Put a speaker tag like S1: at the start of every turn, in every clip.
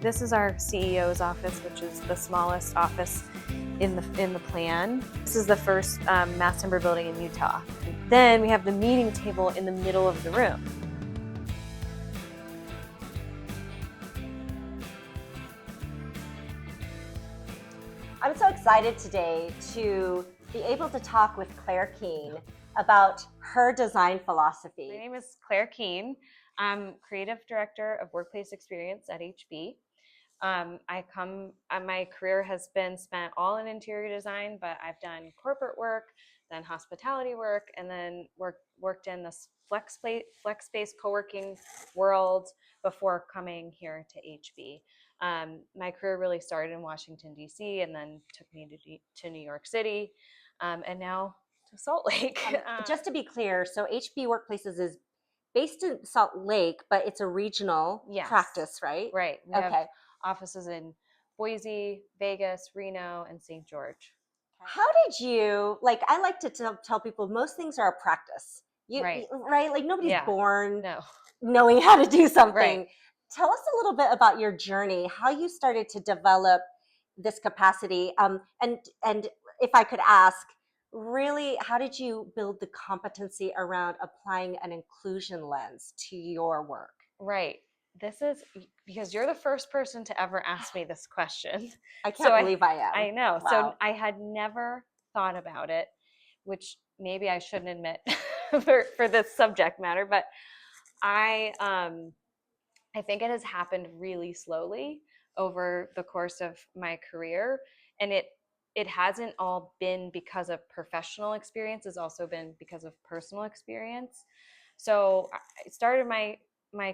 S1: This is our CEO's office, which is the smallest office in the plan. This is the first mass timber building in Utah. Then we have the meeting table in the middle of the room.
S2: I'm so excited today to be able to talk with Claire Keane about her design philosophy.
S1: My name is Claire Keane. I'm Creative Director of Workplace Experience at HB. My career has been spent all in interior design, but I've done corporate work, done hospitality work, and then worked in this flex space co-working world before coming here to HB. My career really started in Washington, D.C., and then took me to New York City, and now to Salt Lake.
S2: Just to be clear, so HB Workplaces is based in Salt Lake, but it's a regional practice, right?
S1: Right. We have offices in Boise, Vegas, Reno, and St. George.
S2: How did you, I like to tell people most things are a practice. Right? Like nobody's born knowing how to do something. Right. Tell us a little bit about your journey, how you started to develop this capacity. And if I could ask, really, how did you build the competency around applying an inclusion lens to your work?
S1: Right. This is because you're the first person to ever ask me this question.
S2: I can't believe I am.
S1: I know.
S2: Wow.
S1: So I had never thought about it, which maybe I shouldn't admit for this subject matter, but I think it has happened really slowly over the course of my career, and it hasn't all been because of professional experience. It's also been because of personal experience. So I started my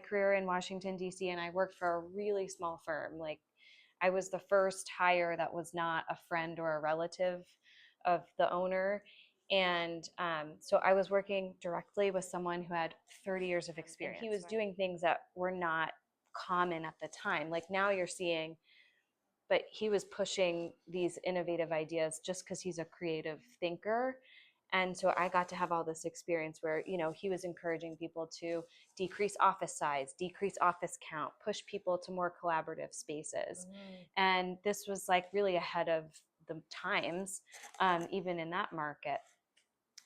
S1: career in Washington, D.C., and I worked for a really small firm. Like, I was the first hire that was not a friend or a relative of the owner. And so I was working directly with someone who had 30 years of experience. He was doing things that were not common at the time. Like now you're seeing, but he was pushing these innovative ideas just because he's a creative thinker. And so I got to have all this experience where, he was encouraging people to decrease office size, decrease office count, push people to more collaborative spaces. And this was like really ahead of the times, even in that market.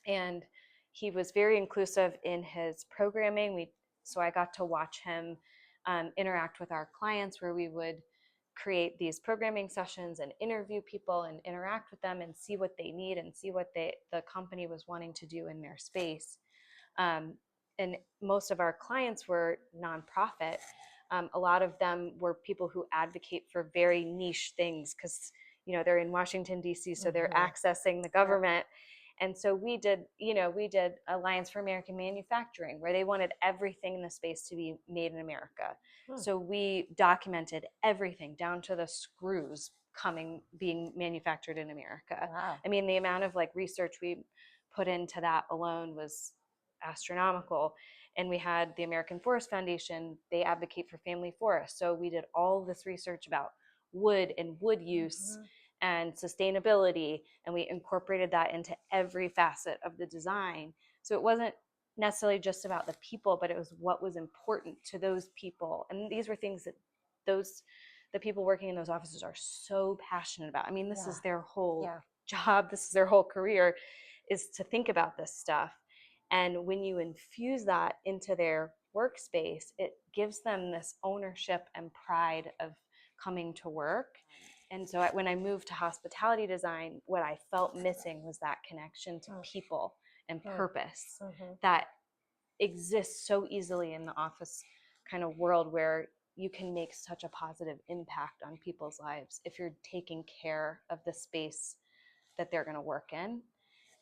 S1: And he was very inclusive in his programming. So I got to watch him interact with our clients, where we would create these programming sessions and interview people and interact with them and see what they need and see what the company was wanting to do in their space. And most of our clients were nonprofit. A lot of them were people who advocate for very niche things because, they're in Washington, D.C., so they're accessing the government. And so we did Alliance for American Manufacturing, where they wanted everything in the space to be made in America. So we documented everything down to the screws being manufactured in America.
S2: Wow.
S1: I mean, the amount of research we put into that alone was astronomical. And we had the American Forest Foundation. They advocate for family forests. So we did all this research about wood and wood use and sustainability, and we incorporated that into every facet of the design. So it wasn't necessarily just about the people, but it was what was important to those people. And these were things that the people working in those offices are so passionate about. I mean, this is their whole job. This is their whole career, is to think about this stuff. And when you infuse that into their workspace, it gives them this ownership and pride of coming to work. And so when I moved to hospitality design, what I felt missing was that connection to people and purpose that exists so easily in the office kind of world, where you can make such a positive impact on people's lives if you're taking care of the space that they're going to work in.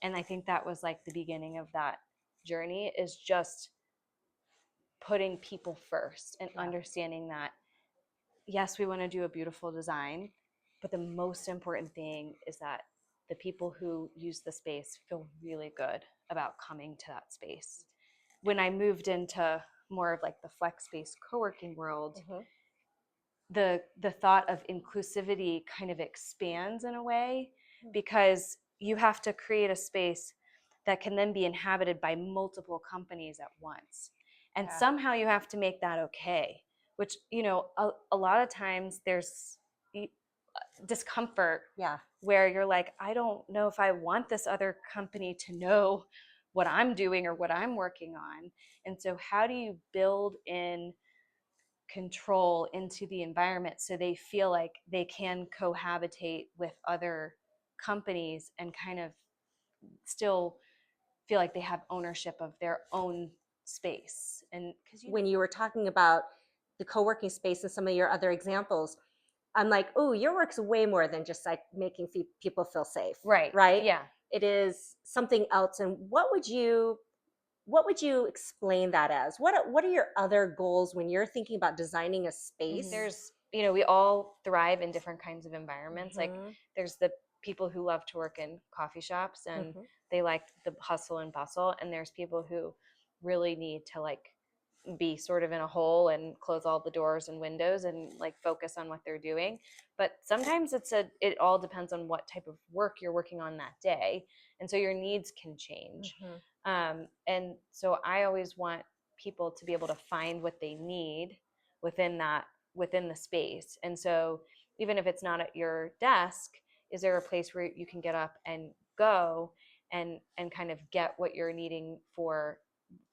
S1: And I think that was the beginning of that journey, is just putting people first and understanding that, yes, we want to do a beautiful design, but the most important thing is that the people who use the space feel really good about coming to that space. When I moved into more of the flex space co-working world, the thought of inclusivity kind of expands in a way, because you have to create a space that can then be inhabited by multiple companies at once. And somehow you have to make that okay. which, you know, a lot of times there's discomfort where you're like, I don't know if I want this other company to know what I'm doing or what I'm working on. And so how do you build in control into the environment so they feel like they can cohabitate with other companies and kind of still feel like they have ownership of their own space? And because
S2: when you were talking about the co-working space and some of your other examples, I'm like, oh, your work's way more than just like making people feel safe. Right.
S1: Yeah.
S2: It is something else. And what would you explain that as? What are your other goals when you're thinking about designing a space?
S1: There's, you know, we all thrive in different kinds of environments. Like there's the people who love to work in coffee shops and they like the hustle and bustle. And there's people who really need to like be sort of in a hole and close all the doors and windows and like focus on what they're doing. But sometimes it all depends on what type of work you're working on that day. And so your needs can change. And so I always want people to be able to find what they need within the space. And so even if it's not at your desk, is there a place where you can get up and go and kind of get what you're needing for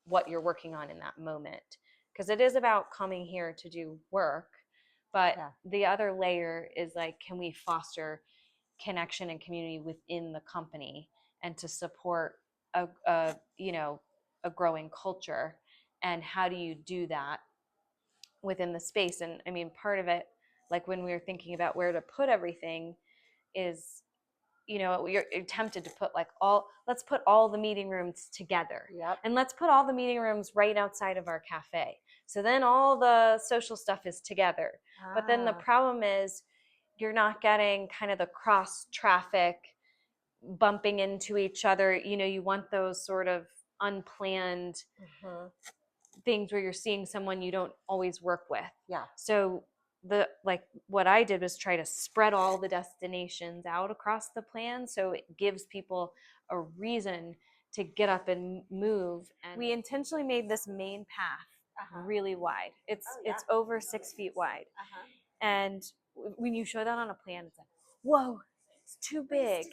S1: what you're working on in that moment? Because it is about coming here to do work, but the other layer is like, can we foster connection and community within the company and to support a growing culture? And how do you do that within the space? And I mean, part of it, like when we were thinking about where to put everything, is, you know, you're tempted to put like let's put all the meeting rooms together. And let's put all the meeting rooms right outside of our cafe. So then all the social stuff is together. But then the problem is you're not getting kind of the cross traffic bumping into each other. You know, you want those sort of unplanned things where you're seeing someone you don't always work with. So what I did was try to spread all the destinations out across the plan so it gives people a reason to get up and move. And we intentionally made this main path really wide. It's over 6 feet wide. And when you show that on a plan, it's like, whoa, it's too big.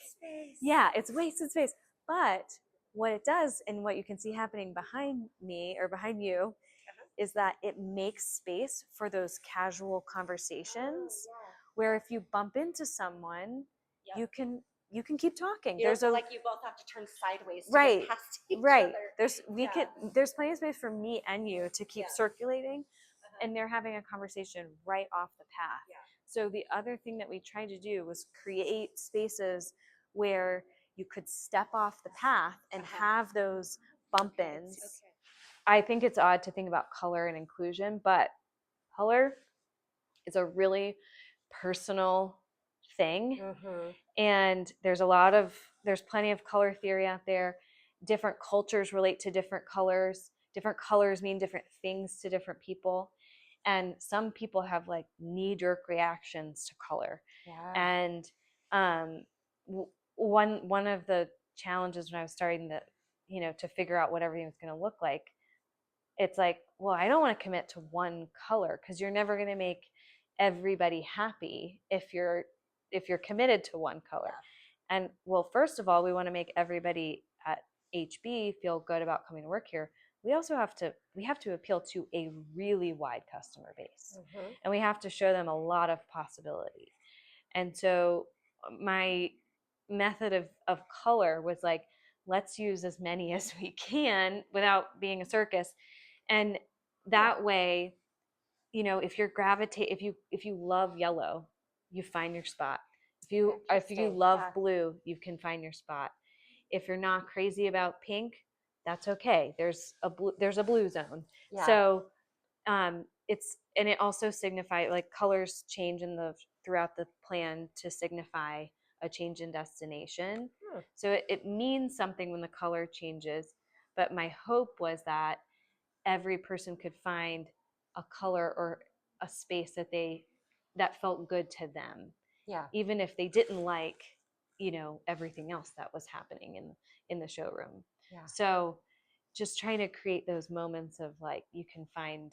S1: Yeah, it's wasted space. But what it does, and what you can see happening behind me or behind you, is that it makes space for those casual conversations where if you bump into someone, you can keep talking.
S2: There's like you both have to turn sideways to get past each other.
S1: There's plenty of space for me and you to keep circulating, and they're having a conversation right off the path. So the other thing that we tried to do was create spaces where you could step off the path and have those bump-ins. I think it's odd to think about color and inclusion, but color is a really personal thing. And there's plenty of color theory out there. Different cultures relate to different colors. Different colors mean different things to different people. And some people have like knee-jerk reactions to color. And one of the challenges when I was starting to figure out what everything was going to look like, it's like, well, I don't want to commit to one color because you're never going to make everybody happy if you're committed to one color. And well, first of all, we want to make everybody at HB feel good about coming to work here. We also have to appeal to a really wide customer base, and we have to show them a lot of possibility. And so my method of color was like, let's use as many as we can without being a circus. And that way, you know, if you love yellow, you find your spot. If you love blue, you can find your spot. If you're not crazy about pink, that's okay. There's a blue zone. So it also signifies, like, colors change throughout the plan to signify a change in destination. So it means something when the color changes. But my hope was that every person could find a color or a space that felt good to them. Even if they didn't like, you know, everything else that was happening in the showroom. So just trying to create those moments of like, you can find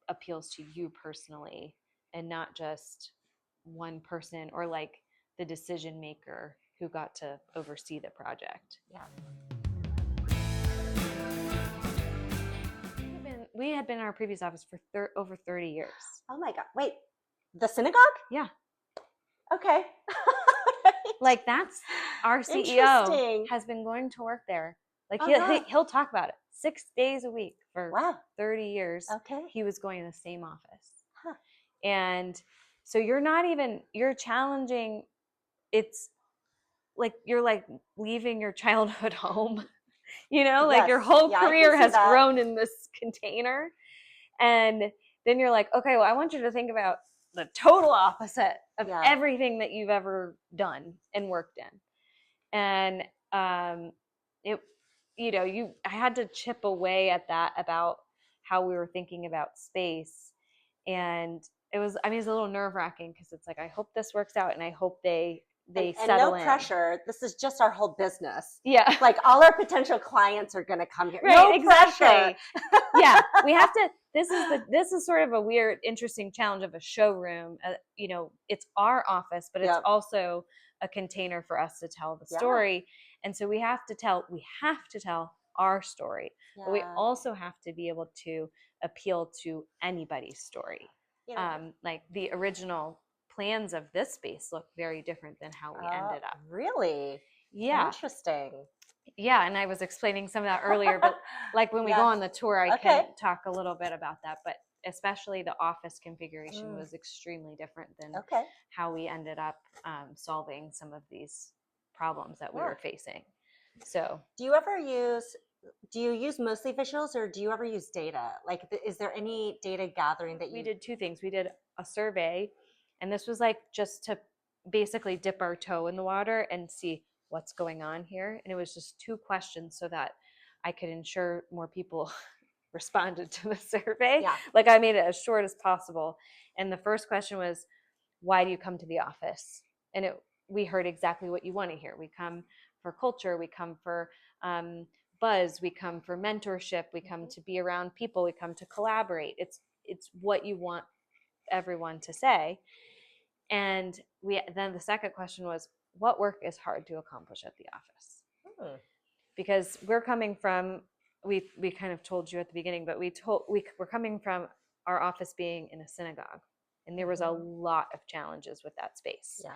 S1: appeals to you personally and not just one person or like the decision maker who got to oversee the project.
S2: Yeah.
S1: We had been in our previous office for over 30 years.
S2: Oh my God. Wait, the synagogue?
S1: Yeah.
S2: Okay.
S1: Like that's our CEO has been going to work there. Like he'll talk about it 6 days a week for 30 years.
S2: Okay.
S1: He was going to the same office.
S2: Huh.
S1: And so you're challenging, it's like you're like leaving your childhood home, like your whole career has grown in this container. And then you're like, okay, well, I want you to think about the total opposite of everything that you've ever done and worked in. And I had to chip away at that about how we were thinking about space. And it was a little nerve-wracking because it's like, I hope this works out and I hope they settle in.
S2: No pressure. This is just our whole business.
S1: Yeah.
S2: Like all our potential clients are going to come here.
S1: Right,
S2: no
S1: exactly.
S2: pressure.
S1: Yeah. We have to, this is sort of a weird, interesting challenge of a showroom. It's our office, but it's also a container for us to tell the story. And so we have to tell our story, but we also have to be able to appeal to anybody's story. Like the original plans of this space look very different than how we ended up.
S2: Really?
S1: Yeah.
S2: Interesting.
S1: Yeah, and I was explaining some of that earlier, but like when we go on the tour, I can talk a little bit about that, but especially the office configuration was extremely different than how we ended up solving some of these problems that we were facing. So
S2: do you use mostly visuals or do you ever use data? Like, is there any data gathering that
S1: we did two things. We did a survey, and this was like just to basically dip our toe in the water and see what's going on here. And it was just 2 questions so that I could ensure more people responded to the survey.
S2: Yeah.
S1: Like I made it as short as possible. And the first question was, why do you come to the office? And we heard exactly what you want to hear. We come for culture. We come for buzz. We come for mentorship. We come to be around people. We come to collaborate. It's what you want everyone to say. And then the second question was, what work is hard to accomplish at the office? Because we're coming from, we kind of told you at the beginning, but we're coming from our office being in a synagogue, and there was a lot of challenges with that space.
S2: Yeah.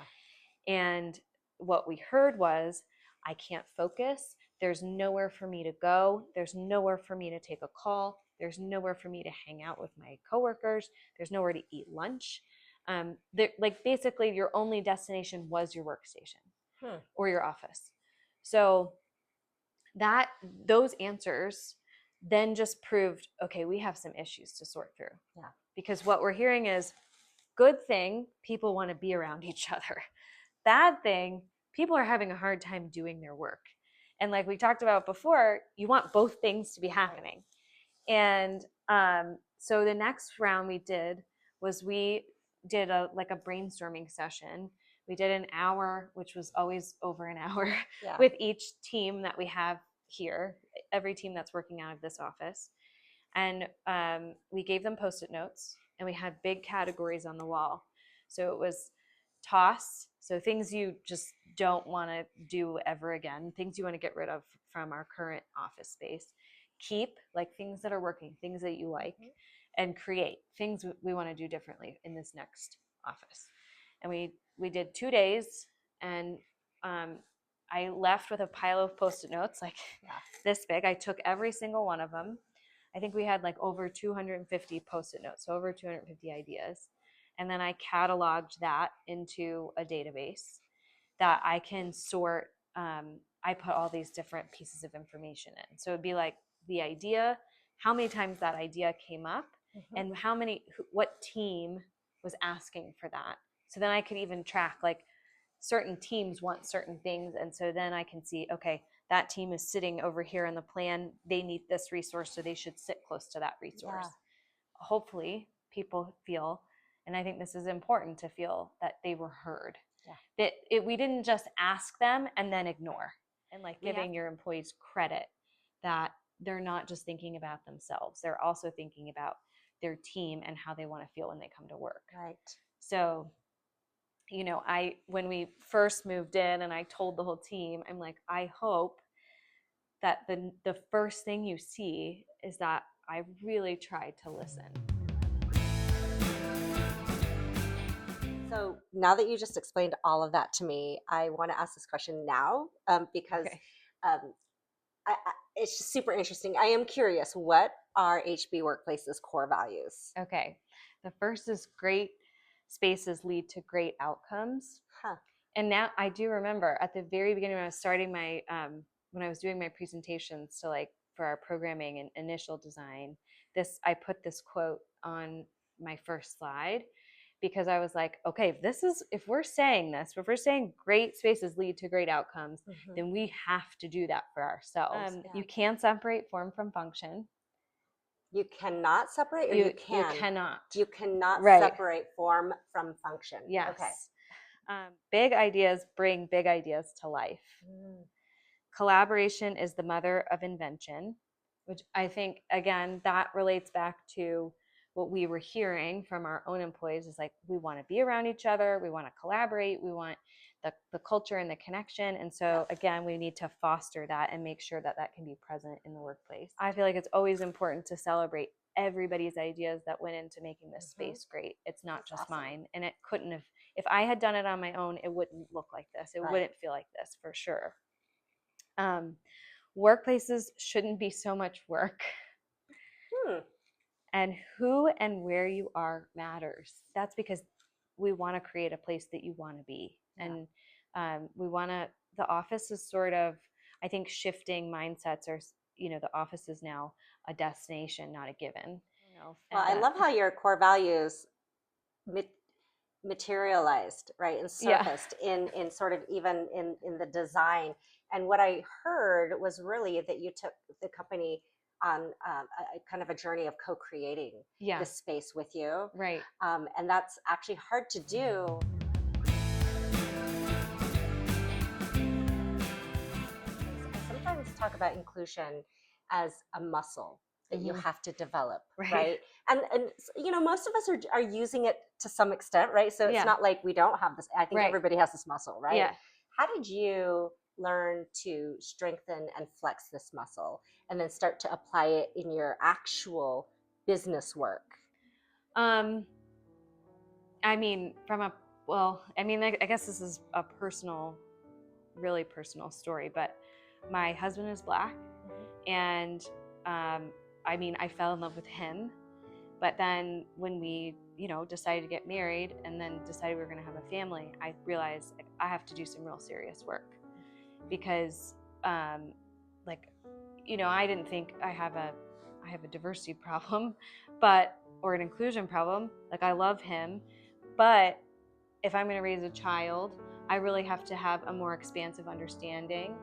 S1: And what we heard was, I can't focus. There's nowhere for me to go. There's nowhere for me to take a call. There's nowhere for me to hang out with my coworkers. There's nowhere to eat lunch. Like basically your only destination was your workstation or your office. So those answers then just proved, okay, we have some issues to sort through.
S2: Yeah.
S1: Because what we're hearing is, good thing, people want to be around each other. Bad thing, people are having a hard time doing their work. And like we talked about before, you want both things to be happening. And so the next round we did was we did a brainstorming session. We did an hour, which was always over an hour, with each team that we have here, every team that's working out of this office. And we gave them Post-it notes, and we had big categories on the wall. So it was toss, so things you just don't want to do ever again, things you want to get rid of from our current office space. Keep, like things that are working, things that you like, and create, things we want to do differently in this next office. And we did 2 days, and I left with a pile of Post-it notes, like this big. I took every single one of them. I think we had like over 250 Post-it notes, so over 250 ideas. And then I cataloged that into a database that I can sort. I put all these different pieces of information in. So it'd be like the idea, how many times that idea came up, and what team was asking for that. So then I could even track, like, certain teams want certain things. And so then I can see, okay, that team is sitting over here in the plan. They need this resource, so they should sit close to that resource. Hopefully people feel, and I think this is important to feel, that they were heard. That we didn't just ask them and then ignore. And like giving your employees credit that they're not just thinking about themselves. They're also thinking about their team and how they want to feel when they come to work.
S2: Right.
S1: So, you know, when we first moved in and I told the whole team, I'm like, I hope that the first thing you see is that I really tried to listen.
S2: So now that you just explained all of that to me, I want to ask this question now because it's just super interesting. I am curious, what are HB Workplace's core values?
S1: Okay. The first is great spaces lead to great outcomes.
S2: Huh.
S1: And now I do remember at the very beginning when I was starting my, when I was doing my presentations to like for our programming and initial design, I put this quote on my first slide because I was like, okay, if we're saying great spaces lead to great outcomes, then we have to do that for ourselves. You can't separate form from function.
S2: You cannot separate, or you can?
S1: You cannot.
S2: You cannot separate form from function.
S1: Yes.
S2: Okay.
S1: Big ideas bring big ideas to life. Collaboration is the mother of invention, which I think, again, that relates back to what we were hearing from our own employees is like, we want to be around each other. We want to collaborate. We want the culture and the connection. And so again, we need to foster that and make sure that that can be present in the workplace. I feel like it's always important to celebrate everybody's ideas that went into making this space great. It's not just mine. And it couldn't have, if I had done it on my own, it wouldn't look like this. It wouldn't feel like this for sure. Workplaces shouldn't be so much work. And who and where you are matters. That's because we want to create a place that you want to be. And the office is sort of, I think, shifting mindsets are, you know, the office is now a destination, not a given.
S2: Well, I love how your core values materialized, right, and surfaced in sort of even in the design. And what I heard was really that you took the company on a kind of a journey of co-creating this space with you.
S1: Right.
S2: And that's actually hard to do. I sometimes talk about inclusion as a muscle that you have to develop, right? And you know, most of us are using it to some extent, right? So it's not like we don't have this. I think everybody has this muscle, right?
S1: Yeah.
S2: How did you learn to strengthen and flex this muscle and then start to apply it in your actual business work?
S1: I mean, I guess this is a really personal story, but my husband is Black, and I mean, I fell in love with him, but then when we, you know, decided to get married and then decided we were going to have a family, I realized I have to do some real serious work because, like, you know, I didn't think I have a diversity problem, or an inclusion problem. Like, I love him, but if I'm going to raise a child, I really have to have a more expansive understanding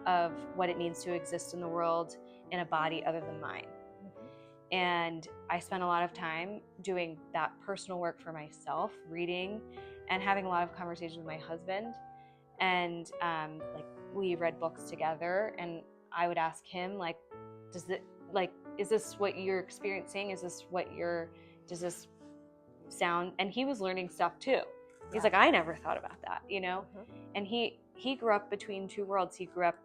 S1: of what it means to exist in the world in a body other than mine. And I spent a lot of time doing that personal work for myself, reading and having a lot of conversations with my husband. And like, we read books together, and I would ask him, like, is this what you're experiencing? Does this sound? And he was learning stuff too. He's like, I never thought about that, you know? And he grew up between two worlds. He grew up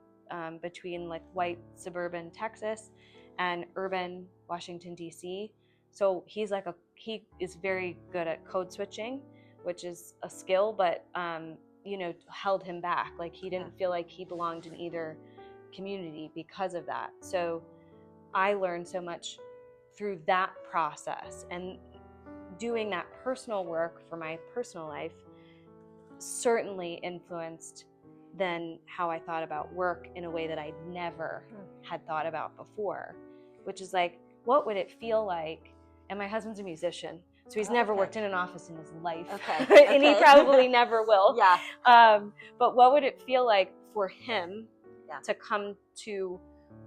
S1: between like white suburban Texas and urban Washington, D.C. So he is very good at code switching, which is a skill, but, you know, held him back. Like, he didn't feel like he belonged in either community because of that. So I learned so much through that process, and doing that personal work for my personal life certainly influenced then how I thought about work in a way that I never had thought about before, which is like, what would it feel like? And my husband's a musician, so he's never worked in an office in his life, and he probably never will. But what would it feel like for him to come to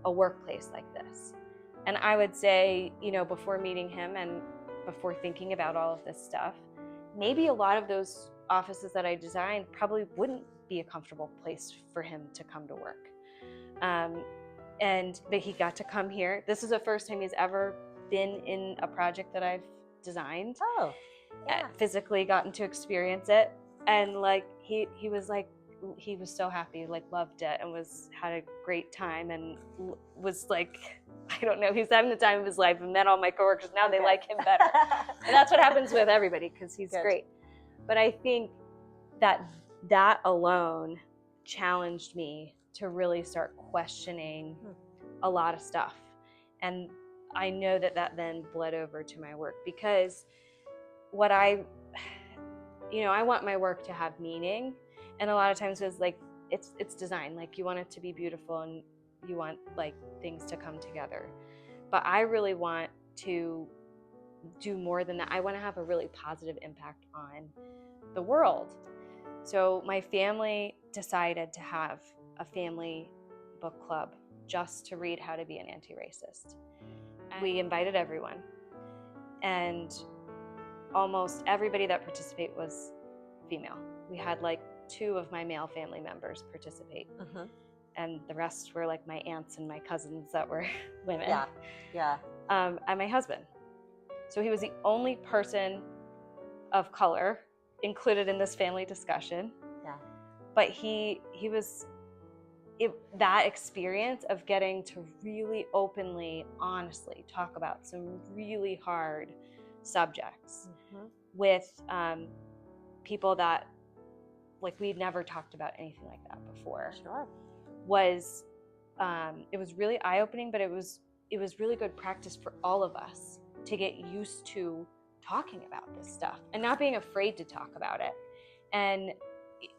S1: a workplace like this? And I would say, you know, before meeting him and before thinking about all of this stuff, maybe a lot of those offices that I designed probably wouldn't be a comfortable place for him to come to work. But he got to come here. This is the first time he's ever been in a project that I've designed.
S2: Oh, yeah.
S1: Physically gotten to experience it. And like he was like, he was so happy, like loved it, and had a great time, and was like, I don't know, he's having the time of his life, and met all my coworkers. Now they like him better. And that's what happens with everybody, because he's great. But I think that alone challenged me to really start questioning a lot of stuff. And I know that then bled over to my work, because what I want my work to have meaning. And a lot of times it's like, it's design. Like, you want it to be beautiful, and you want like things to come together. But I really want to do more than that. I want to have a really positive impact on the world. So my family decided to have a family book club just to read How to Be an Anti-Racist. And we invited everyone, and almost everybody that participated was female. We had like 2 of my male family members participate. And the rest were like my aunts and my cousins that were women.
S2: Yeah.
S1: And my husband. So he was the only person of color included in this family discussion.
S2: Yeah.
S1: But that experience of getting to really openly, honestly talk about some really hard subjects with people that, like, we'd never talked about anything like that before.
S2: Sure.
S1: It was really eye-opening, but it was really good practice for all of us to get used to talking about this stuff and not being afraid to talk about it. And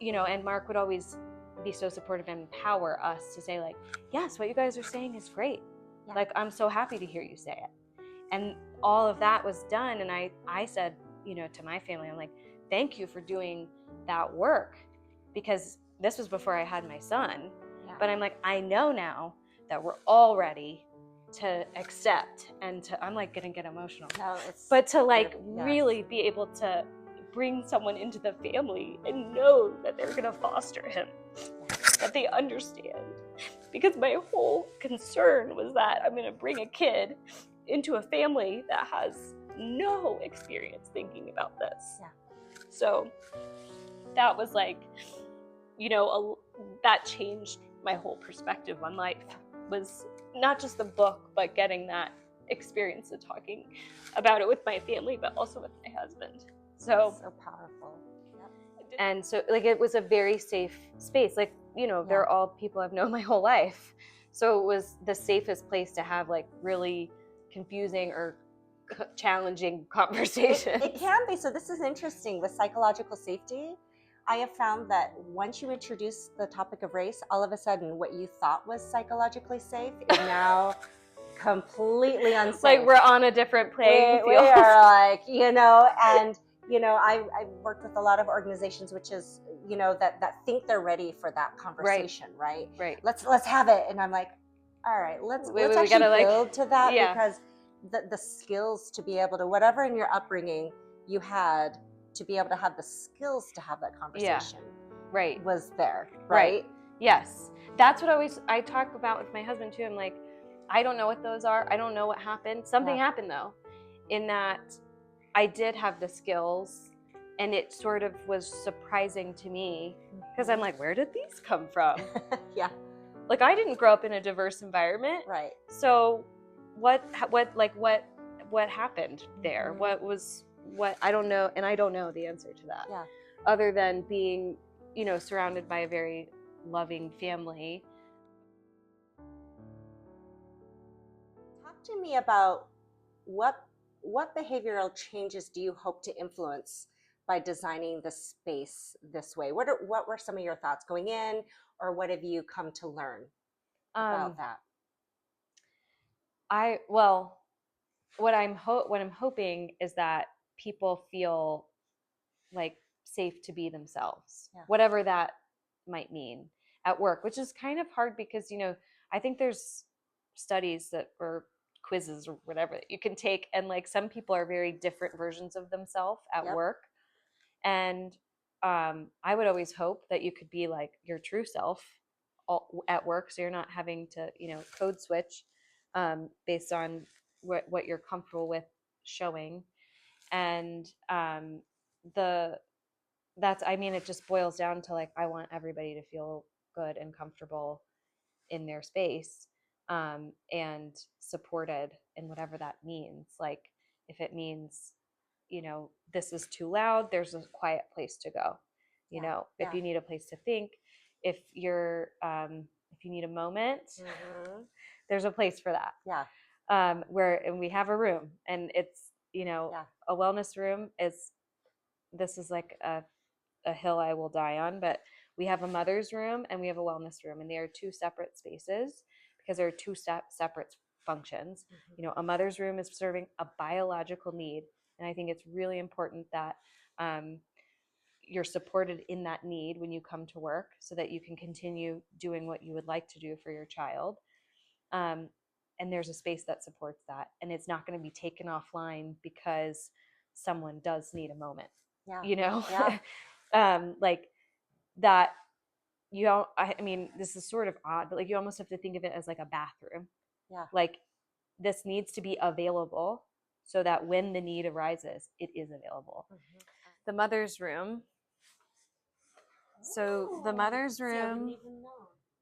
S1: and Mark would always be so supportive and empower us to say, like, yes, what you guys are saying is great. Yeah. Like, I'm so happy to hear you say it. And all of that was done. And I said, to my family, I'm like, thank you for doing that work, because this was before I had my son. Yeah. But I'm like, I know now that we're all ready to accept, and I'm like gonna get emotional. No, but to like really be able to bring someone into the family and know that they're gonna foster him, that they understand. Because my whole concern was that I'm gonna bring a kid into a family that has no experience thinking about this. Yeah. So that was like, that changed my whole perspective on life. Was not just the book, but getting that experience of talking about it with my family, but also with my husband. So
S2: powerful. Yep.
S1: And so, like, it was a very safe space. Like, they're all people I've known my whole life. So it was the safest place to have like really confusing or challenging conversations.
S2: It can be. So this is interesting with psychological safety. I have found that once you introduce the topic of race, all of a sudden what you thought was psychologically safe is now completely unsafe.
S1: Like, we're on a different playing field.
S2: We are like, and I've worked with a lot of organizations which is, that think they're ready for that conversation, right? Let's have it. And I'm like, all right, let's actually build to that, because the skills to be able to, whatever in your upbringing you had, to be able to have the skills to have that conversation was there, right?
S1: Yes. That's what I talk about with my husband too. I'm like, I don't know what those are. I don't know what happened. Something happened though, in that I did have the skills, and it sort of was surprising to me, because I'm like, where did these come from?
S2: Yeah.
S1: Like, I didn't grow up in a diverse environment.
S2: Right.
S1: So what happened there? What I don't know, and I don't know the answer to that.
S2: Yeah.
S1: Other than being, surrounded by a very loving family.
S2: Talk to me about what behavioral changes do you hope to influence by designing the space this way? What were some of your thoughts going in, or what have you come to learn about that?
S1: What I'm hoping is that people feel like safe to be themselves, whatever that might mean at work, which is kind of hard because, I think there's studies or quizzes or whatever that you can take, and like some people are very different versions of themselves at work. And I would always hope that you could be like your true self at work, so you're not having to, code switch based on what you're comfortable with showing. And it just boils down to like, I want everybody to feel good and comfortable in their space, and supported in whatever that means. Like if it means, this is too loud, there's a quiet place to go. If you need a place to think, if you need a moment, there's a place for that. And we have a room, and it's, a wellness room this is like a hill I will die on, but we have a mother's room and we have a wellness room, and they are two separate spaces because they're two separate functions. A mother's room is serving a biological need, and I think it's really important that you're supported in that need when you come to work so that you can continue doing what you would like to do for your child. And there's a space that supports that, and it's not going to be taken offline because someone does need a moment. Like that. This is sort of odd, but like you almost have to think of it as like a bathroom. Like this needs to be available so that when the need arises, it is available. The mother's room. So the mother's room,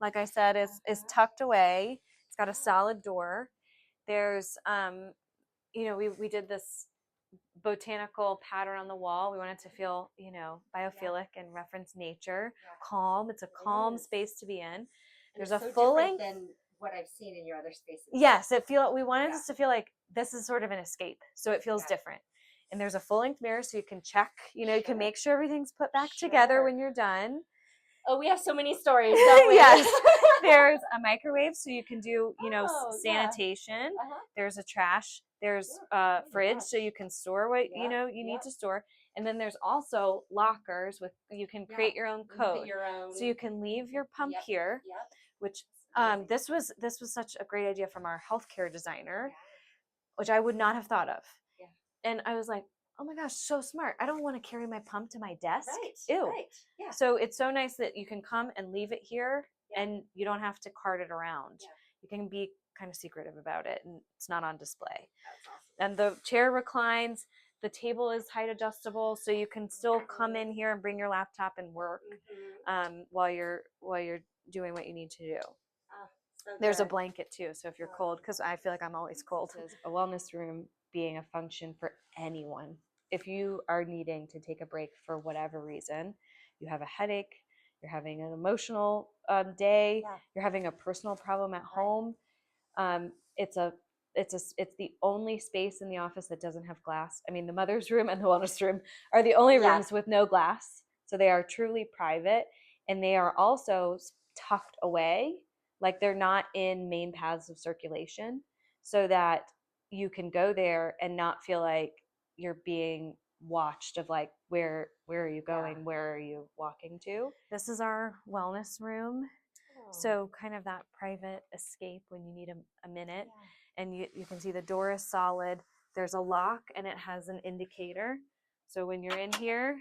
S1: like I said, is tucked away. It's got a solid door. There's, we did this botanical pattern on the wall. We wanted to feel, biophilic and reference nature, calm. It's a calm space to be in. There's a full length
S2: than what I've seen in your other spaces.
S1: Yes, we wanted us to feel like this is sort of an escape, so it feels different. And there's a full length mirror, so you can check. You can make sure everything's put back together when you're done.
S2: Oh, we have so many stories, don't we?
S1: Yes. There's a microwave, so you can do, sanitation. There's a trash. There's a fridge, so you can store what you need to store. And then there's also lockers you can create your own code. So you can leave your pump here, which this was such a great idea from our healthcare designer, which I would not have thought of. And I was like, oh my gosh, so smart. I don't want to carry my pump to my desk. Ew. So it's so nice that you can come and leave it here, and you don't have to cart it around. You can be kind of secretive about it, and it's not on display. That's awesome. And the chair reclines. The table is height adjustable, so you can still come in here and bring your laptop and work while you're doing what you need to do. There's a blanket too, so if you're cold, because I feel like I'm always cold. A wellness room being a function for anyone. If you are needing to take a break for whatever reason, you have a headache, you're having an emotional day, you're having a personal problem at home, it's the only space in the office that doesn't have glass. I mean, the mother's room and the wellness room are the only rooms with no glass, so they are truly private, and they are also tucked away. Like they're not in main paths of circulation, so that you can go there and not feel like you're being watched of like, where are you going? Where are you walking to? This is our wellness room. So kind of that private escape when you need a minute. And you can see the door is solid. There's a lock and it has an indicator. So when you're in here,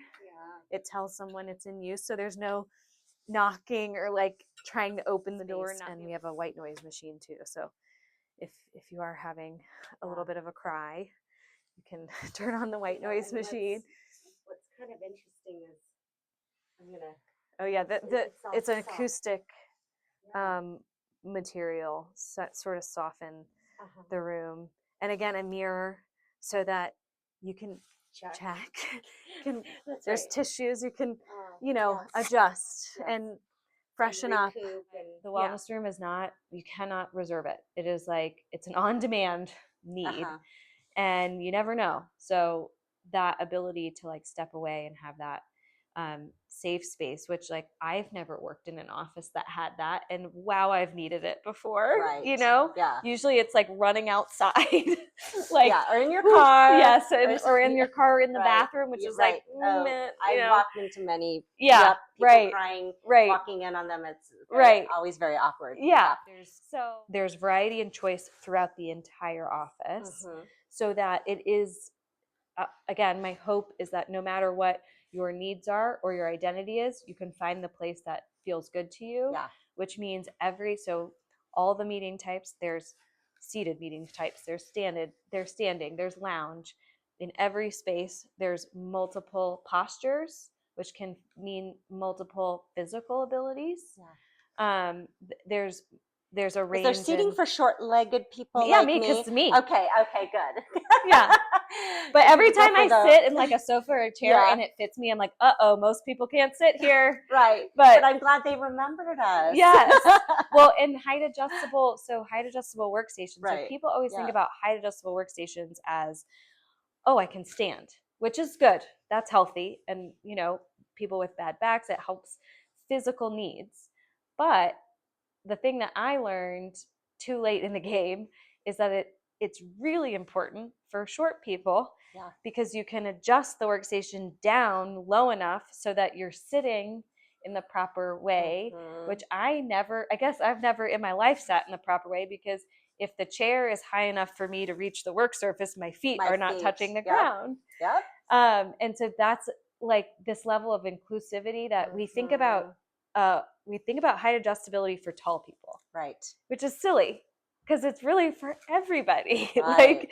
S1: it tells someone it's in use. So there's no knocking or like trying to open the door. And we have a white noise machine too. So if you are having a little bit of a cry, you can turn on the white noise machine.
S2: What's kind of interesting is
S1: it's an acoustic material sort of soften the room. And again, a mirror so that you can check. There's tissues you can adjust and freshen up. The wellness room is not, you cannot reserve it. It is like, it's an on-demand need, and you never know. So that ability to like step away and have that safe space, which like I've never worked in an office that had that, and wow, I've needed it before. Usually it's like running outside
S2: or in your car,
S1: or in your car in the bathroom, which is like
S2: I walked into many crying, walking in on them. It's always very awkward.
S1: There's variety and choice throughout the entire office, so that it is again, my hope is that no matter what your needs are or your identity is, you can find the place that feels good to you, which means so all the meeting types, there's seated meeting types, there's standing, there's lounge. In every space, there's multiple postures, which can mean multiple physical abilities.
S2: Yeah.
S1: There's a range.
S2: Is there seating for short-legged people?
S1: Yeah,
S2: like
S1: me, because me.
S2: Okay, good.
S1: Yeah. But every time I sit in like a sofa or a chair and it fits me, I'm like, uh-oh, most people can't sit here.
S2: Right. But I'm glad they remembered us.
S1: Yes. Well, in height adjustable workstations.
S2: Right.
S1: So people always think about height adjustable workstations as, oh, I can stand, which is good. That's healthy. And, you know, people with bad backs, it helps physical needs. But the thing that I learned too late in the game is that it's really important for short people because you can adjust the workstation down low enough so that you're sitting in the proper way, which I've never in my life sat in the proper way, because if the chair is high enough for me to reach the work surface, my feet are not touching the ground.
S2: Yep.
S1: And so that's like this level of inclusivity that we think about. We think about height adjustability for tall people,
S2: right?
S1: Which is silly because it's really for everybody. Right.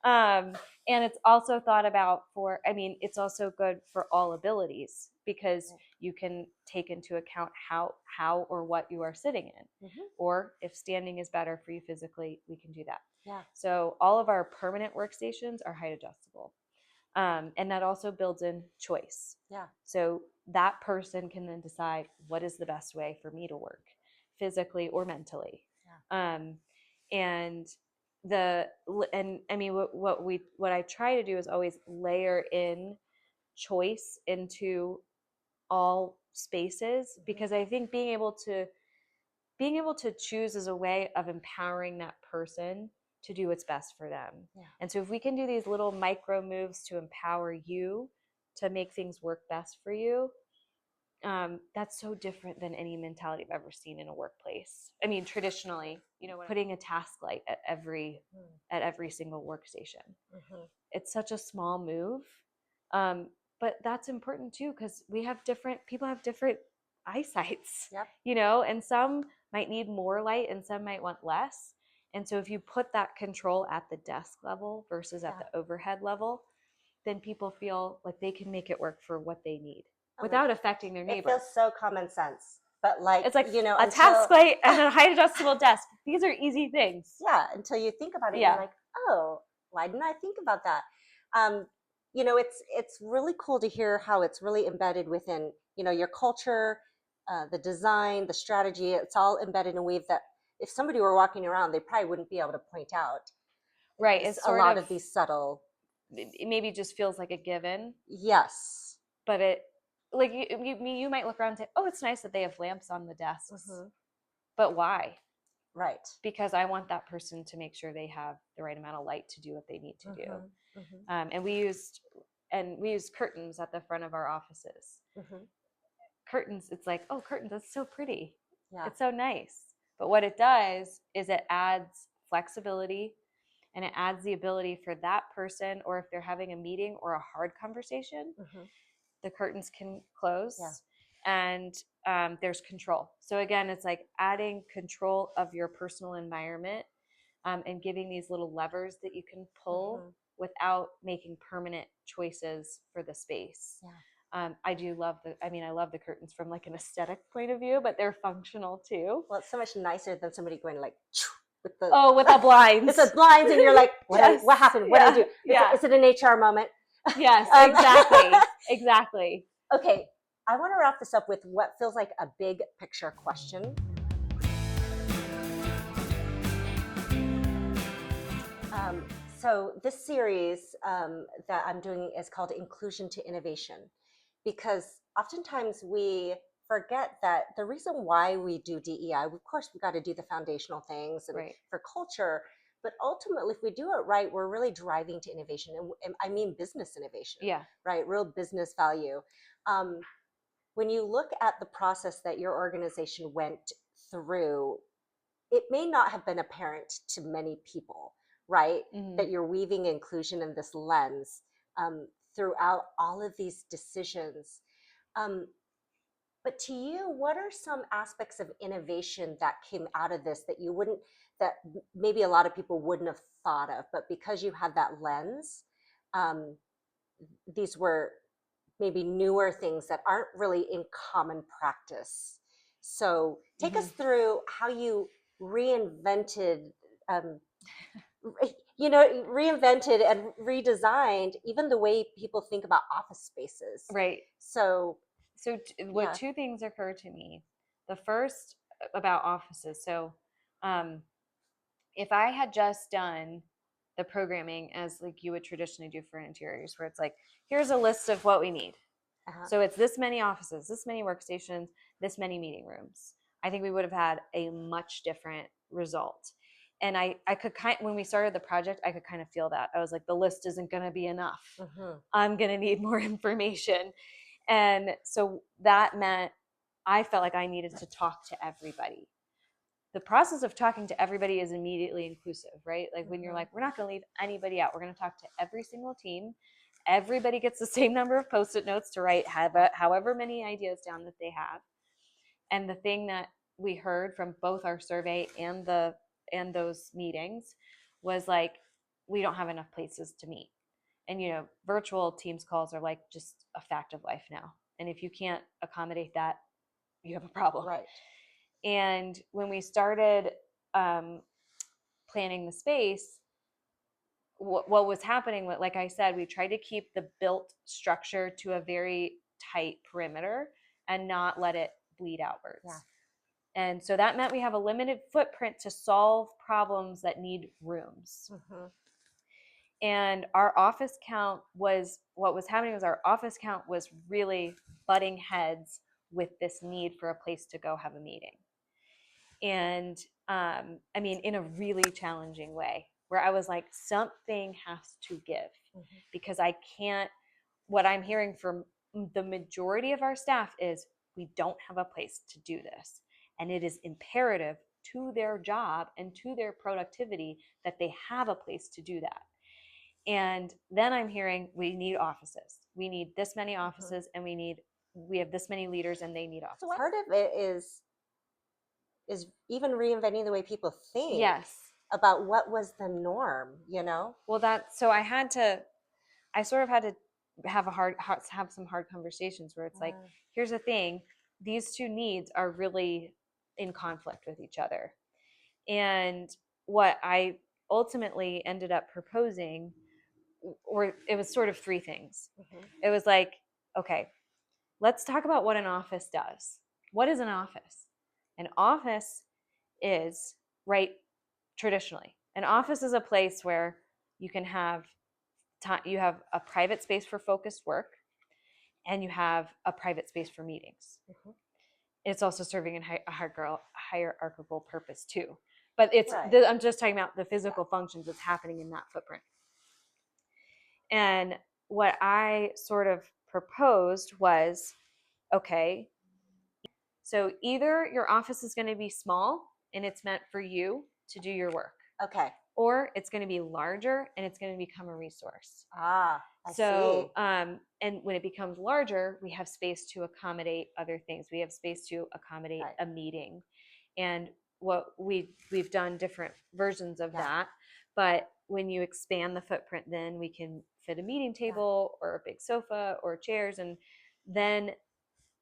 S1: And it's also thought about it's also good for all abilities, because you can take into account how or what you are sitting in, or if standing is better for you physically, we can do that.
S2: Yeah.
S1: So all of our permanent workstations are height adjustable. And that also builds in choice.
S2: Yeah.
S1: So that person can then decide what is the best way for me to work, physically or mentally. Yeah. What I try to do is always layer in choice into all spaces, because I think being able to choose is a way of empowering that person to do what's best for them. Yeah. And so if we can do these little micro moves to empower you to make things work best for you, that's so different than any mentality I've ever seen in a workplace. I mean, traditionally, putting a task light at every single workstation. It's such a small move. But that's important too, because people have different eyesights. Yep. And some might need more light and some might want less. And so if you put that control at the desk level versus at the overhead level, then people feel like they can make it work for what they need without affecting their neighbor.
S2: It feels so common sense. But
S1: it's like a task light and a height adjustable desk. These are easy things.
S2: Yeah, until you think about it, you're like, oh, why didn't I think about that? It's really cool to hear how it's really embedded within, your culture, the design, the strategy. It's all embedded in a way that if somebody were walking around, they probably wouldn't be able to point out.
S1: Right. It's
S2: a lot of these subtle.
S1: It maybe just feels like a given.
S2: Yes.
S1: But you might look around and say, oh, it's nice that they have lamps on the desks. But why?
S2: Right.
S1: Because I want that person to make sure they have the right amount of light to do what they need to do. And we used curtains at the front of our offices. Curtains, it's like, oh, curtains, that's so pretty. Yeah. It's so nice. But what it does is it adds flexibility, and it adds the ability for that person, or if they're having a meeting or a hard conversation, the curtains can close. Yeah. And there's control. So again, it's like adding control of your personal environment, and giving these little levers that you can pull without making permanent choices for the space. Yeah. I love the curtains from like an aesthetic point of view, but they're functional too.
S2: Well, it's so much nicer than somebody going like with the
S1: blinds.
S2: With the blinds, and you're like, what happened? What did I do? Is it an HR moment?
S1: Yes, exactly.
S2: Okay, I want to wrap this up with what feels like a big picture question. So this series that I'm doing is called Inclusion to Innovation, because oftentimes we forget that the reason why we do DEI, of course, we've got to do the foundational things and for culture, but ultimately, if we do it right, we're really driving to innovation. And I mean business innovation, right? Real business value. When you look at the process that your organization went through, it may not have been apparent to many people, right? That you're weaving inclusion in this lens throughout all of these decisions. But to you, what are some aspects of innovation that came out of this that you wouldn't that maybe a lot of people wouldn't have thought of, but because you had that lens, these were maybe newer things that aren't really in common practice. So take us through how you reinvented, reinvented and redesigned even the way people think about office spaces.
S1: Right.
S2: So
S1: two things occur to me. The first about offices. So if I had just done the programming as like you would traditionally do for interiors, where it's like, here's a list of what we need. So it's this many offices, this many workstations, this many meeting rooms. I think we would have had a much different result. And I could when we started the project, I could kind of feel that. I was like, the list isn't going to be enough. I'm going to need more information. And so that meant I felt like I needed to talk to everybody. The process of talking to everybody is immediately inclusive, right? Like when you're like, we're not going to leave anybody out. We're going to talk to every single team. Everybody gets the same number of Post-it notes to write however many ideas down that they have. And the thing that we heard from both our survey and those meetings was like, we don't have enough places to meet. And, virtual Teams calls are like just a fact of life now. And if you can't accommodate that, you have a problem.
S2: Right.
S1: And when we started planning the space, what was happening, like I said, we tried to keep the built structure to a very tight perimeter and not let it bleed outwards. Yeah. And so that meant we have a limited footprint to solve problems that need rooms. And our office count was really butting heads with this need for a place to go have a meeting. And in a really challenging way, where I was like, something has to give, because I can't, what I'm hearing from the majority of our staff is we don't have a place to do this. And it is imperative to their job and to their productivity that they have a place to do that. And then I'm hearing we need offices. We need this many offices, and we have this many leaders, and they need offices.
S2: So part of it is even reinventing the way people think.
S1: Yes.
S2: About what was the norm,
S1: Well, I sort of had to have some hard conversations where it's like, here's the thing, these two needs are really in conflict with each other. And what I ultimately ended up proposing, it was sort of three things. It was like, okay, let's talk about what an office does. What is an office? An office is, right, traditionally, an office is a place where you can have you have a private space for focused work, and you have a private space for meetings. It's also serving a hierarchical purpose too. But I'm just talking about the physical functions that's happening in that footprint. And what I sort of proposed was, okay, so either your office is going to be small and it's meant for you to do your work.
S2: Okay.
S1: Or it's going to be larger and it's going to become a resource.
S2: I see.
S1: And when it becomes larger, we have space to accommodate other things. We have space to accommodate a meeting. And what we've done different versions of that. But when you expand the footprint, then we can fit a meeting table or a big sofa or chairs. And then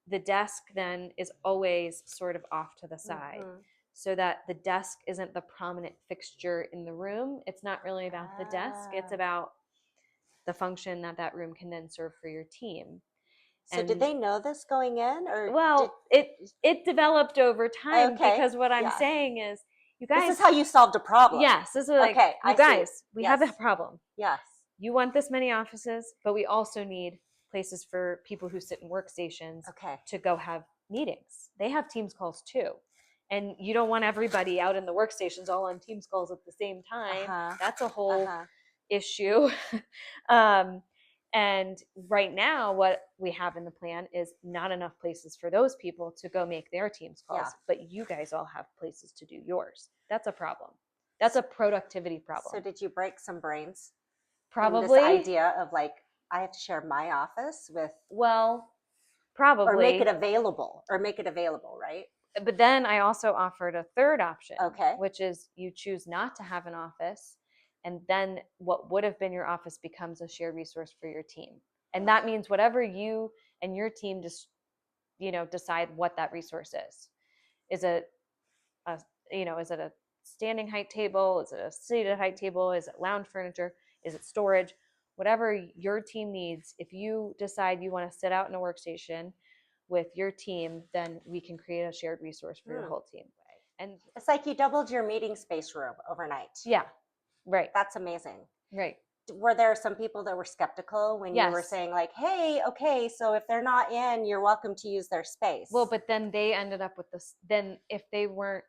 S1: the desk then is always sort of off to the side. So that the desk isn't the prominent fixture in the room. It's not really about the desk. It's about the function that room can then serve for your team.
S2: So did they know this going in?
S1: It developed over time, because what I'm saying is, you guys,
S2: this is how you solved a problem.
S1: Yes, this is like, you guys, we have a problem.
S2: Yes.
S1: You want this many offices, but we also need places for people who sit in workstations to go have meetings. They have Teams calls too. And you don't want everybody out in the workstations all on Teams calls at the same time. That's a whole issue. And right now, what we have in the plan is not enough places for those people to go make their Teams calls, but you guys all have places to do yours. That's a problem. That's a productivity problem.
S2: So did you break some brains?
S1: Probably.
S2: This idea of like, I have to share my office with.
S1: Well, probably.
S2: Or make it available, right?
S1: But then I also offered a third option,
S2: okay,
S1: which is you choose not to have an office, and then what would have been your office becomes a shared resource for your team. And that means whatever you and your team just, decide what that resource is. Is it is it a standing height table? Is it a seated height table? Is it lounge furniture? Is it storage? Whatever your team needs, if you decide you want to sit out in a workstation with your team, then we can create a shared resource for your whole team.
S2: And it's like you doubled your meeting space room overnight.
S1: Yeah, right.
S2: That's amazing.
S1: Right.
S2: Were there some people that were skeptical when you were saying like, hey, okay, so if they're not in, you're welcome to use their space?
S1: Well, but then they ended up with this. Then if they weren't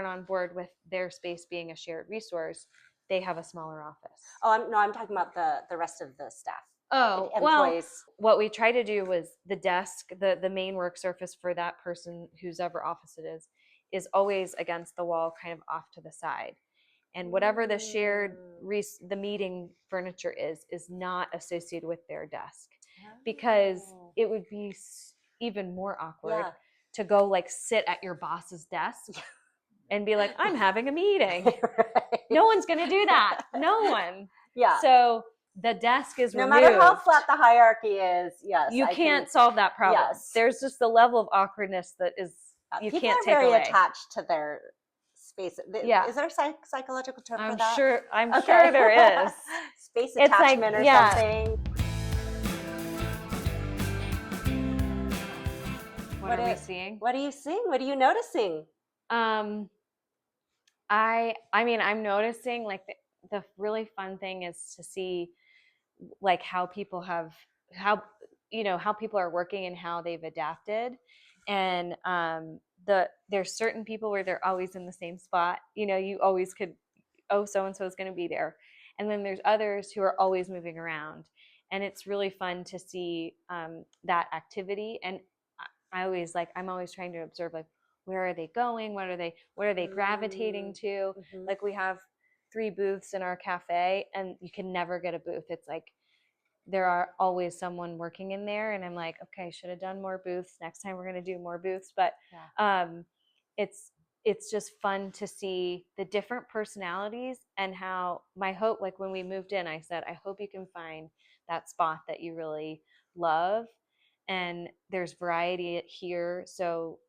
S1: on board with their space being a shared resource, they have a smaller office.
S2: Oh, I'm talking about the rest of the staff.
S1: Oh, employees. Well, what we try to do was the desk, the main work surface for that person, whose ever office it is always against the wall, kind of off to the side. And whatever the shared the meeting furniture is not associated with their desk, because it would be even more awkward to go like sit at your boss's desk and be like, I'm having a meeting. Right. No one's going to do that. No one. Yeah. So the desk is removed.
S2: No matter how flat the hierarchy is, yes.
S1: You can't solve that problem. Yes. There's just the level of awkwardness that is, you
S2: people
S1: can't
S2: are
S1: take
S2: very
S1: away.
S2: Attached to their space. Yeah. Is there a psychological term for that?
S1: I'm sure there is.
S2: Space attachment or something.
S1: What are we seeing?
S2: What are you seeing? What are you noticing?
S1: I'm noticing like the really fun thing is to see like how people are working and how they've adapted. And there's certain people where they're always in the same spot. You always could, so-and-so is going to be there. And then there's others who are always moving around. And it's really fun to see that activity. And I'm always trying to observe, like, where are they going? What are they gravitating to? Mm-hmm. Like, we have 3 booths in our cafe, and you can never get a booth. It's like there are always someone working in there, and I'm like, okay, should have done more booths. Next time we're going to do more booths. But it's just fun to see the different personalities, and how my hope, like when we moved in, I said, I hope you can find that spot that you really love. And there's variety here. So,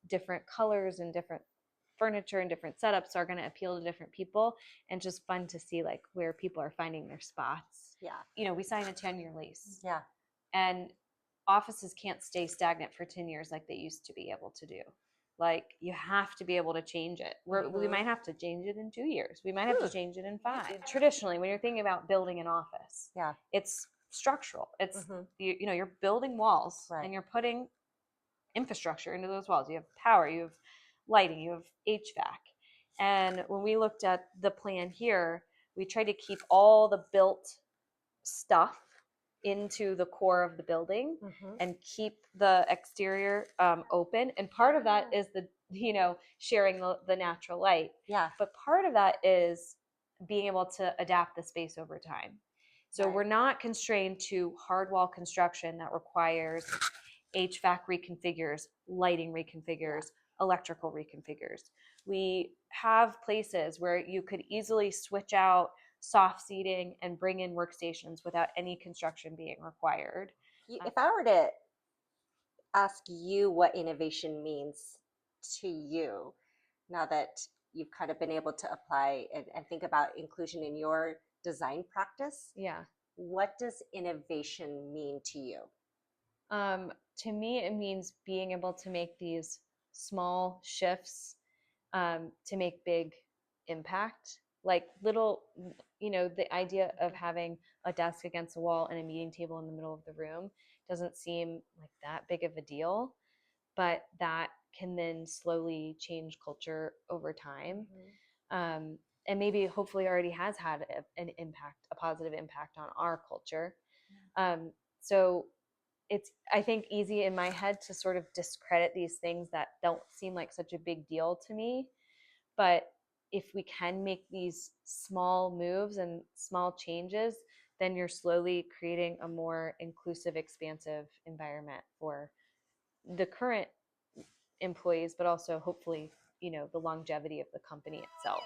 S1: different colors and different furniture and different setups are going to appeal to different people, and just fun to see like where people are finding their spots. Yeah. We signed a 10-year lease. Yeah. And offices can't stay stagnant for 10 years like they used to be able to do. Like, you have to be able to change it. We might have to change it in 2 years. We might have to change it in 5. Traditionally, when you're thinking about building an office, it's structural. It's you're building walls, right, and you're putting infrastructure into those walls. You have power, you have lighting, you have HVAC. And when we looked at the plan here, we tried to keep all the built stuff into the core of the building, and keep the exterior open. And part of that is the sharing the natural light. Yeah. But part of that is being able to adapt the space over time. So we're not constrained to hard wall construction that requires HVAC reconfigures, lighting reconfigures, electrical reconfigures. We have places where you could easily switch out soft seating and bring in workstations without any construction being required.
S2: If I were to ask you what innovation means to you, now that you've kind of been able to apply and think about inclusion in your design practice, what does innovation mean to you?
S1: To me, it means being able to make these small shifts to make big impact. Like little, the idea of having a desk against a wall and a meeting table in the middle of the room doesn't seem like that big of a deal, but that can then slowly change culture over time. And maybe hopefully already has had an impact, a positive impact on our culture. So it's, I think, easy in my head to sort of discredit these things that don't seem like such a big deal to me. But if we can make these small moves and small changes, then you're slowly creating a more inclusive, expansive environment for the current employees, but also hopefully, the longevity of the company itself.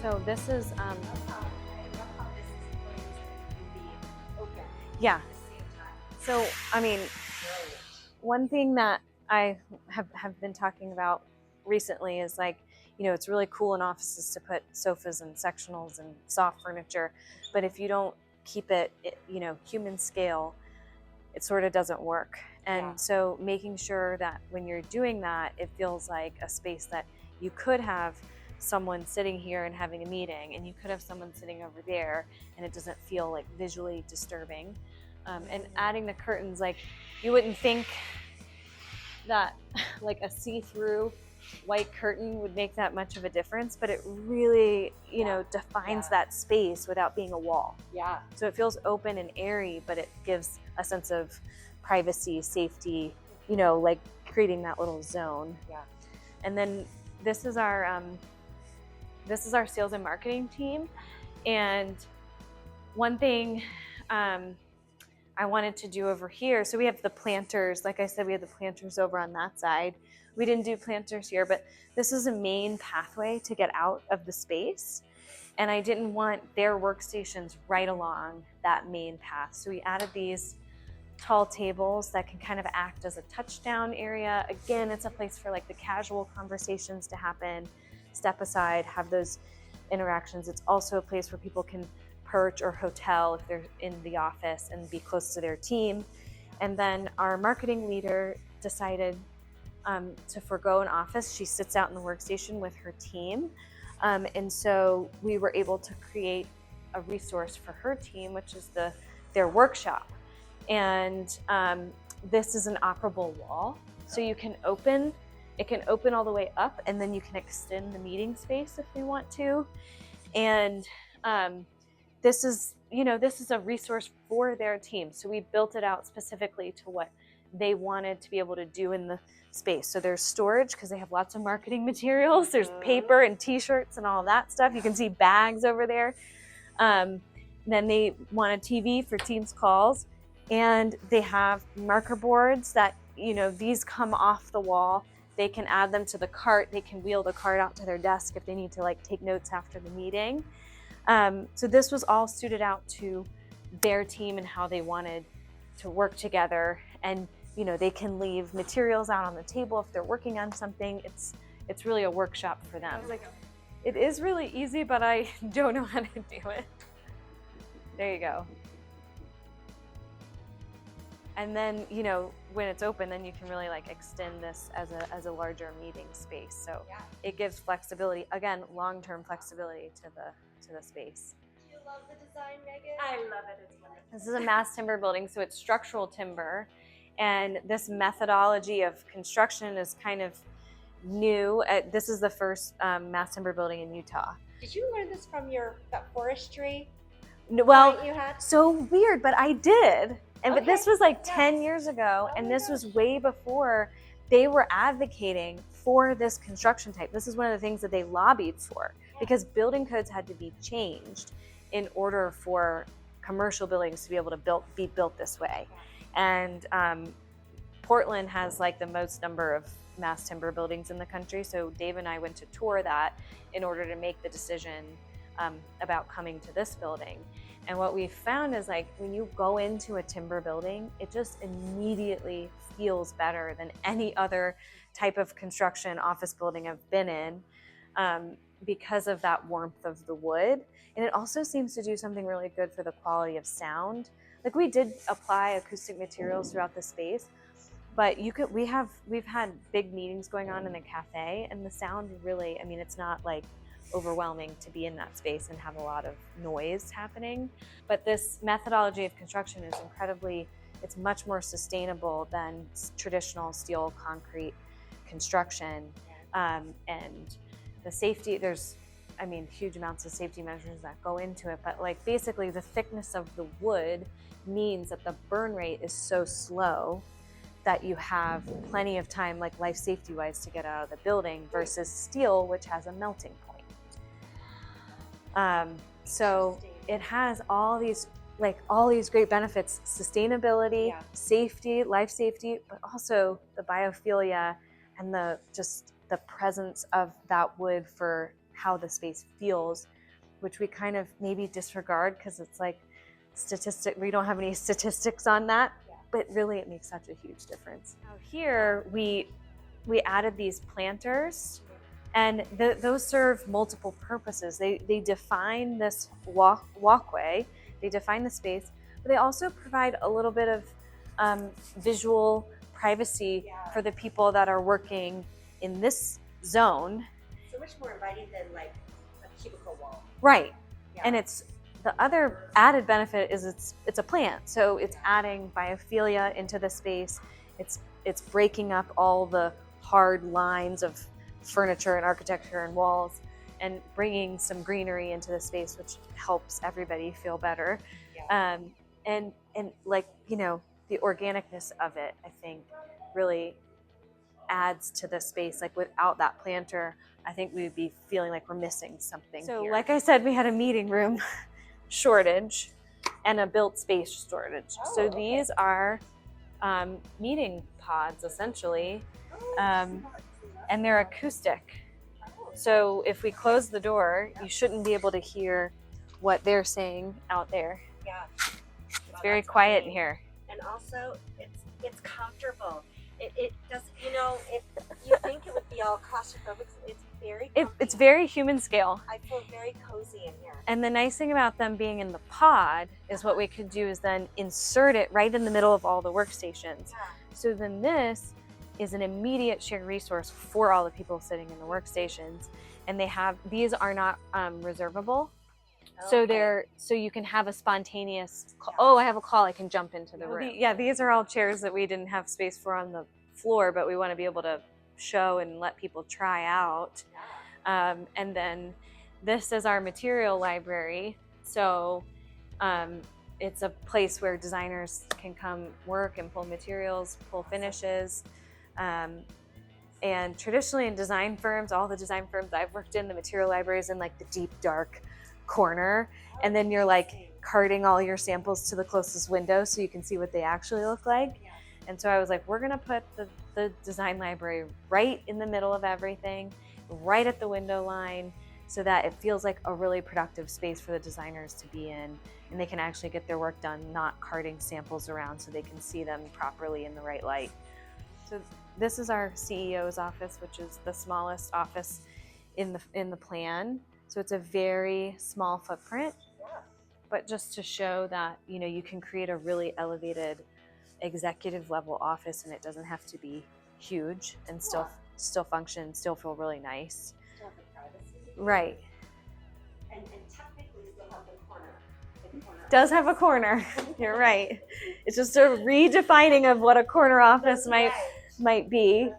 S1: So this is yeah. So I mean, one thing that I have been talking about recently is like, it's really cool in offices to put sofas and sectionals and soft furniture, but if you don't keep it, human scale, it sort of doesn't work. And so making sure that when you're doing that, it feels like a space that you could have someone sitting here and having a meeting, and you could have someone sitting over there, and it doesn't feel like visually disturbing. And adding the curtains, like you wouldn't think that like a see-through white curtain would make that much of a difference, but it really, defines that space without being a wall. Yeah. So it feels open and airy, but it gives a sense of privacy, safety, like creating that little zone. Yeah. And then this is our sales and marketing team. And one thing I wanted to do over here, so we have the planters. Like I said, we have the planters over on that side. We didn't do planters here, but this is a main pathway to get out of the space. And I didn't want their workstations right along that main path. So we added these tall tables that can kind of act as a touchdown area. Again, it's a place for like the casual conversations to happen, step aside, have those interactions. It's also a place where people can perch or hotel if they're in the office and be close to their team. And then our marketing leader decided to forgo an office. She sits out in the workstation with her team. And so we were able to create a resource for her team, which is their workshop. And this is an operable wall. So it can open all the way up, and then you can extend the meeting space if you want to. And this is a resource for their team. So we built it out specifically to what they wanted to be able to do in the space. So there's storage because they have lots of marketing materials. There's paper and t-shirts and all that stuff. You can see bags over there. Then they want a TV for Teams calls, and they have marker boards that, these come off the wall. They can add them to the cart. They can wheel the cart out to their desk if they need to like take notes after the meeting. So this was all suited out to their team and how they wanted to work together. And, they can leave materials out on the table if they're working on something. It's really a workshop for them. It is really easy, but I don't know how to do it. There you go. And then, when it's open, then you can really like extend this as a larger meeting space. So it gives flexibility, again, long-term flexibility to the space.
S2: Do you love the design, Megan?
S3: I love it. It's wonderful.
S1: This is a mass timber building, so it's structural timber. And this methodology of construction is kind of new. This is the first mass timber building in Utah.
S2: Did you learn this from that forestry?
S1: Well,
S2: you had?
S1: So weird, but I did. But this was like 10 years ago, and this was way before they were advocating for this construction type. This is one of the things that they lobbied for, because building codes had to be changed in order for commercial buildings to be able to be built this way. And Portland has like the most number of mass timber buildings in the country. So Dave and I went to tour that in order to make the decision about coming to this building. And what we found is like when you go into a timber building, it just immediately feels better than any other type of construction office building I've been in, because of that warmth of the wood. And it also seems to do something really good for the quality of sound. like we did apply acoustic materials throughout the space, but we've had big meetings going on in the cafe, and the sound really, I mean, it's not like overwhelming to be in that space and have a lot of noise happening. But this methodology of construction is it's much more sustainable than traditional steel concrete construction. And the safety, there's, I mean, huge amounts of safety measures that go into it, but like basically the thickness of the wood means that the burn rate is so slow that you have plenty of time, like life safety wise, to get out of the building, versus steel, which has a melting point. So it has all these great benefits: sustainability, safety, life safety, but also the biophilia and the presence of that wood for how the space feels, which we kind of maybe disregard because it's like we don't have any statistics on that, but really it makes such a huge difference. Now here we added these planters, and those serve multiple purposes. They define this walkway, they define the space, but they also provide a little bit of visual privacy for the people that are working in this zone.
S2: So much more inviting than like a cubicle wall.
S1: Right. Yeah. And the other added benefit is it's a plant. So it's adding biophilia into the space. It's breaking up all the hard lines of furniture and architecture and walls and bringing some greenery into the space, which helps everybody feel better. Yeah. And like, you know, the organicness of it, I think, really adds to the space. Like without that planter, I think we'd be feeling like we're missing something. So like I said, we had a meeting room shortage and a built space shortage. So these are meeting pods essentially, and they're acoustic. So if we close the door, you shouldn't be able to hear what they're saying out there.
S2: Yeah.
S1: It's very quiet in here.
S2: And also it's comfortable. It doesn't, you know, you think it would be all claustrophobic. It's very comfy.
S1: It's very human scale.
S2: I feel very cozy in here.
S1: And the nice thing about them being in the pod is what we could do is then insert it right in the middle of all the workstations. Yeah. So then this is an immediate shared resource for all the people sitting in the workstations. And these are not reservable. Okay. So you can have a spontaneous call. Oh, I have a call, I can jump into the room. These are all chairs that we didn't have space for on the floor, but we want to be able to show and let people try out. And then this is our material library. So it's a place where designers can come work and pull materials, pull finishes. And traditionally in design firms, all the design firms I've worked in, the material library is in like the deep, dark corner, and then you're like carting all your samples to the closest window so you can see what they actually look like. And so I was like, we're gonna put the design library right in the middle of everything, right at the window line, so that it feels like a really productive space for the designers to be in, and they can actually get their work done, not carting samples around so they can see them properly in the right light. So this is our CEO's office, which is the smallest office in the plan. So it's a very small footprint, but just to show that, you know, you can create a really elevated executive level office, and it doesn't have to be huge and still function, still feel really nice.
S2: Still have the privacy.
S1: Right.
S2: And technically still have the corner.
S1: Does have a corner. You're right. It's just a redefining of what a corner office might be.